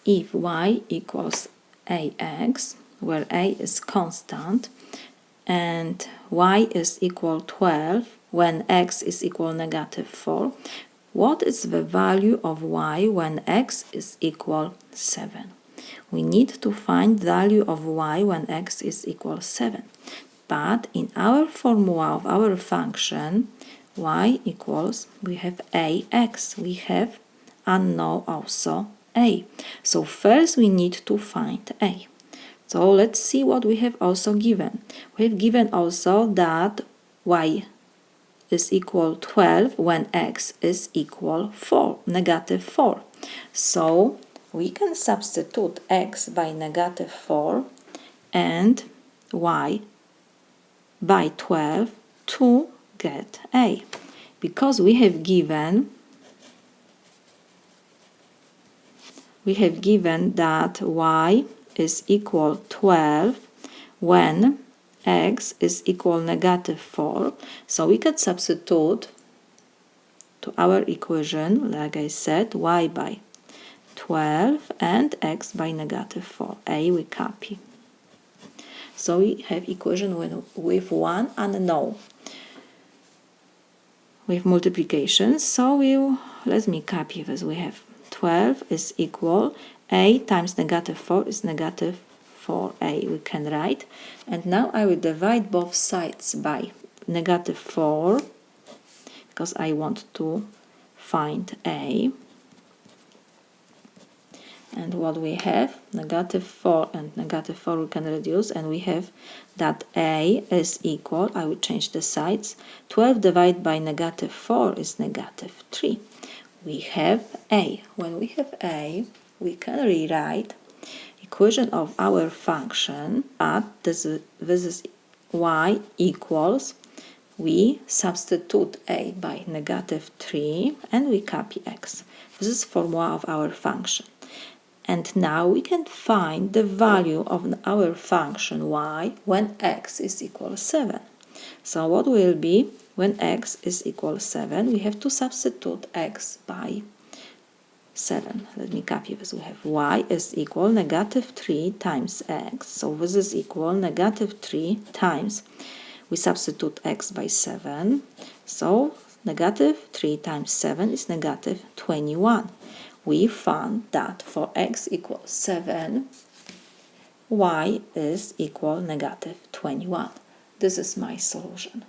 if y equals ax, where a is constant, and y is equal 12 when x is equal -4, what is the value of y when x is equal 7? We need to find the value of y when x is equal 7. But in our formula of our function, y equals, we have ax, we have unknown also a. So first we need to find a. So let's see what we have also given. We have given also that y is equal 12 when x is equal 4, -4. So we can substitute x by -4 and y by 12 to get a. Because we have given that y is equal 12 when x is equal -4, so we can substitute to our equation, like I said, y by 12 and x by -4. A we copy. So we have equation with one unknown with multiplication. So let me copy this. We have 12 is equal a times -4 is -4a. We can write. And now I will divide both sides by -4 because I want to find a. And what we have, -4 and -4 we can reduce, and we have that a is equal, I will change the sides, 12 divided by -4 is -3. We have a. When we have a, we can rewrite equation of our function, but this is y equals, we substitute a by -3 and we copy x. This is formula of our function. And now we can find the value of our function y when x is equal 7. So what will be when x is equal 7? We have to substitute x by 7. Let me copy this. We have y is equal -3 times x. So this is equal -3 times, we substitute x by 7. So -3 times 7 is -21. We found that for x equals 7, y is equal -21. This is my solution.